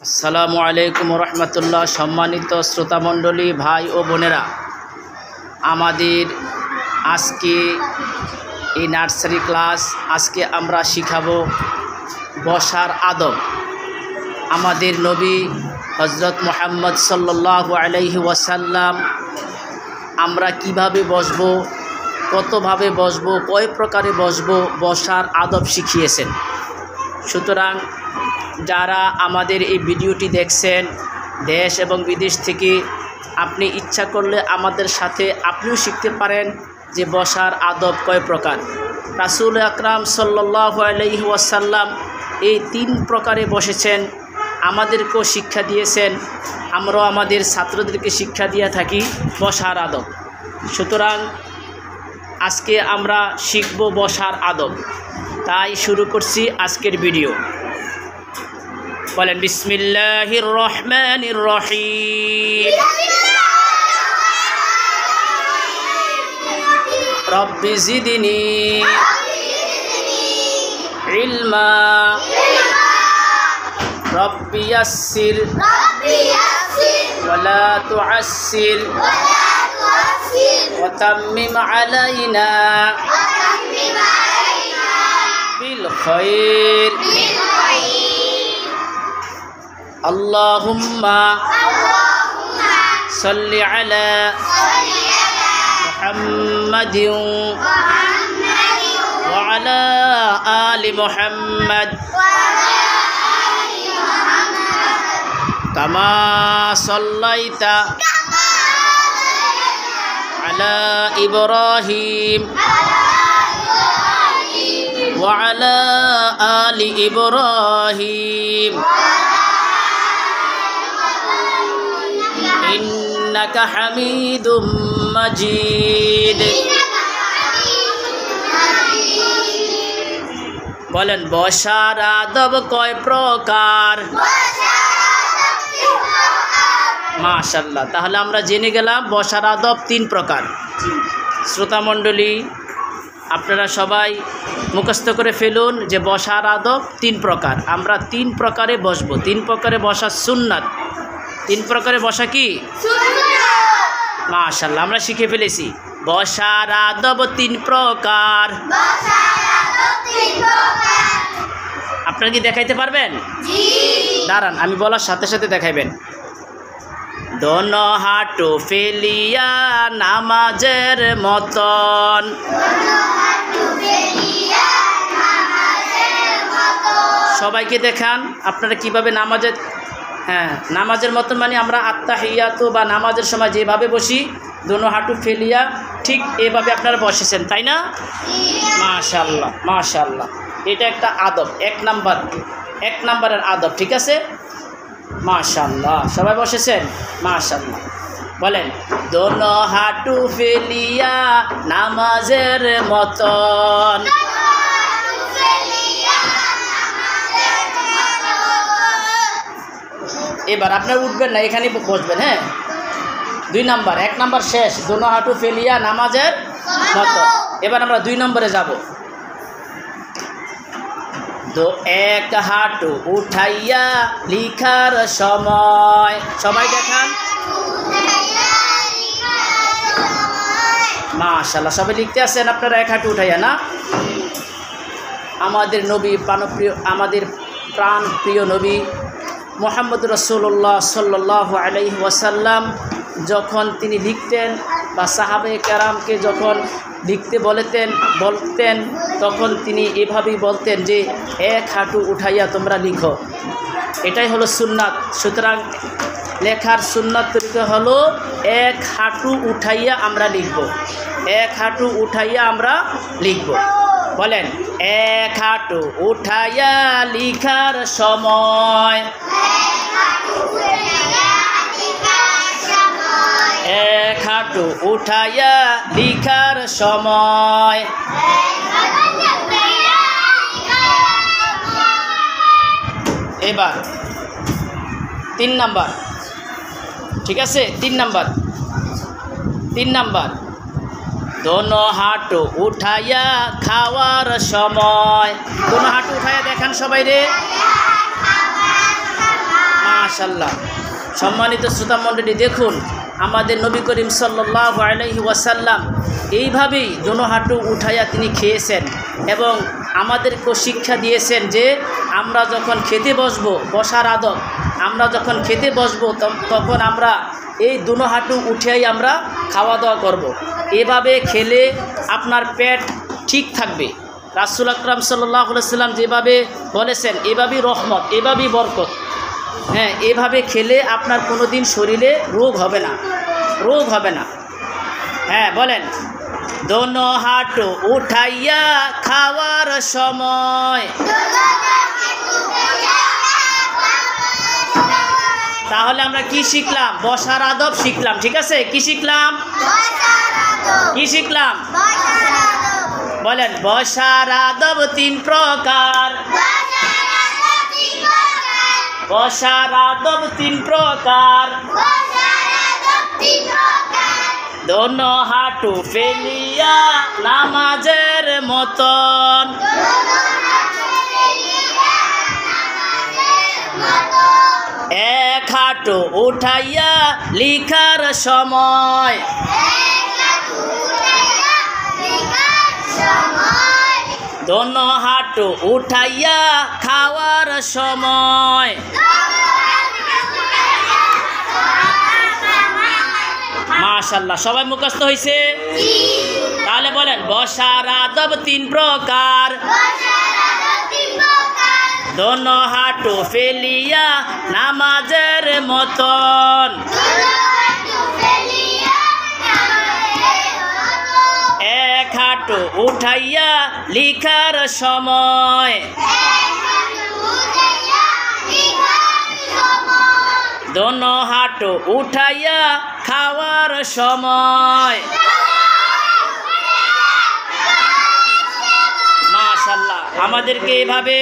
আসসালামু আলাইকুম রহমতুল্লাহ। সম্মানিত শ্রোতামণ্ডলী, ভাই ও বোনেরা, আমাদের আজকে এই নার্সারি ক্লাস। আজকে আমরা শিখাবো বসার আদব। আমাদের নবী হজরত মুহাম্মদ সাল্লাল্লাহু আলাইহি ওয়াসাল্লাম আমরা কিভাবে বসবো, কতভাবে বসবো, কয় প্রকারে বসবো, বসার আদব শিখিয়েছেন। সুতরাং যারা আমাদের এই ভিডিওটি দেখছেন দেশ এবং বিদেশ থেকে, আপনি ইচ্ছা করলে আমাদের সাথে আপনিও শিখতে পারেন যে বসার আদব কয় প্রকার। রাসূল আকরাম সাল্লাল্লাহু আলাইহি ওয়াসাল্লাম এই 3 প্রকারে বসেছেন, আমাদেরকেও শিক্ষা দিয়েছেন। আমরাও আমাদের ছাত্রদেরকে শিক্ষা দিয়ে থাকি বসার আদব। সুতরাং আজকে আমরা শিখব বসার আদব। তাই শুরু করছি আজকের ভিডিও। বলেন বিসমিল্লাহির রহমানির রহিম। রব্বি জিদনি ইলমা রব্বি ইয়াসসির ওয়ালা তুআসসির ওয়া তাম্মিম আলাইনা বিল খায়র আল্লাহুম্মা সাল্লি আলা মুহাম্মাদিন ওয়া আলা আলি মুহাম্মাদ কামা সাল্লাইতা আলা ইব্রাহিম ওয়া আলা আলি ইব্রাহিম ইন্নাকা হামিদুম মাজিদ। বলেন বসার আদব কয় প্রকার? মাশাআল্লাহ। তাহলে আমরা জেনে গেলাম বসার আদব 3 প্রকার। শ্রোতামণ্ডলী, আপনারা সবাই মুখস্থ করে ফেলুন যে বসার আদব 3 প্রকার। আমরা 3 প্রকারে বসবো। 3 প্রকারে বসা সুন্নাত। 3 প্রকারে বসা কি? মাশাআল্লাহ, আমরা শিখে ফেলেছি। বসার আদব 3 প্রকার। আপনারা কি দেখাইতে পারবেন? দাঁড়ান, আমি বলার সাথে সাথে দেখাইবেন। দোনো হাঁটু ফেলিয়া নামাজের মতন, সবাইকে দেখান আপনারা কিভাবে নামাজের, নামাজের মতন মানে আমরা আত্তাহিয়াতু বা নামাজের সময় যেভাবে বসি, দোনো হাঁটু ফেলিয়া ঠিক এভাবে আপনারা বসেছেন, তাই না? মাশাআল্লাহ মাশাআল্লাহ। এটা একটা আদব, 1 নাম্বারের আদব। ঠিক আছে, মাশাআল্লাহ। সবাই বসেছেন? মাশাআল্লাহ। বলেন দোনো হাঁটু ফেলিয়া নামাজের মতন। এবার আপনারা উঠবেন না, এখানেই বসবেন। 2 নাম্বার, 1 নাম্বার শেষ। দোনো হাঁটু ফেলিয়া নামাজের মতো। এবার আমরা 2 নম্বরে যাব। এক হাঁটু উঠাইয়া লিখার সময়, সবাই দেখান। মাশাআল্লাহ, সবাই লিখতে আছেন আপনারা 1 হাঁটু উঠাইয়া না? আমাদের নবী প্রাণপ্রিয়, আমাদের প্রাণ প্রিয় নবী মুহাম্মদ রাসূলুল্লাহ সাল্লাল্লাহু আলাইহি ওয়াসাল্লাম যখন তিনি লিখতেন বা সাহাবায়ে কেরামকে যখন লিখতে বলতেন তখন তিনি এভাবেই বলতেন যে 1 হাঁটু উঠাইয়া তোমরা লিখো। এটাই হলো সুন্নাত। সুতরাং লেখার সুন্নাত তরিকা হলো 1 হাঁটু উঠাইয়া আমরা লিখব। 1 হাঁটু উঠাইয়া আমরা লিখব। বলেন 1 হাঁটু উঠাইয়া লিখার সময়। 1 হাঁটু উঠাইয়া লিখার সময়। এবার 3 নাম্বার। ঠিক আছে, 3 নাম্বার দোনো হাঁটু উঠাইয়া খাওয়ার সময়। দোনো হাঁটু উঠাইয়া দেখান সবাই রে। মাশাআল্লাহ। সম্মানিত শ্রোতা মণ্ডলী, দেখুন আমাদের নবী করিম সাল্লাল্লাহু আলাইহি ওয়াসাল্লাম এইভাবেই দোনো হাঁটু উঠাইয়া তিনি খেয়েছেন এবং আমাদেরকেও শিক্ষা দিয়েছেন যে আমরা যখন খেতে বসবো, বসার আদব, আমরা যখন খেতে বসবো তখন আমরা এই দোনো হাঁটু উঠাই আমরা খাওয়া দাওয়া করব। এভাবে খেলে আপনার পেট ঠিক থাকবে। রাসূল আকরাম সাল্লাল্লাহু আলাইহি ওয়াসাল্লাম যেভাবে বলেছেন এভাবেই রহমত, এভাবেই বরকত। হ্যাঁ, এভাবে খেলে আপনার কোনো দিন শরীরে রোগ হবে না, রোগ হবে না। হ্যাঁ বলেন, দোনো হাঁটু উঠাইয়া খাওয়ার সময়। তাহলে আমরা কি শিখলাম? বসার আদব শিখলাম, ঠিক আছে? কি শিখলাম? কি শিখলাম? বলেন, বসার আদব 3 প্রকার। বসার আদব 3 প্রকার। দোনো হাঁটু ফেলিয়া নামাজের মতন। এক হাঁটু উঠাইয়া লিখার সময়। দোনো হাঁটু উঠাইয়া খাওয়ার সময়। মাশাআল্লাহ, সবাই মুখস্থ হয়েছে? তাহলে বলেন, বসার আদব 3 প্রকার। দোনো হাঁটু ফেলিয়া নামাজের মতন। এক হাঁটু উঠাইয়া লিখার সময়। দোনো হাঁটু উঠাইয়া খাওয়ার সময়। মাশাআল্লাহ, আমাদেরকে এভাবে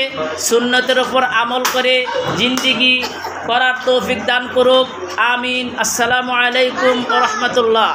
সুন্নতের উপর আমল করে জিন্দেগি করার তৌফিক দান করুক। আমিন। আসসালামু আলাইকুম ওয়া রাহমাতুল্লাহ।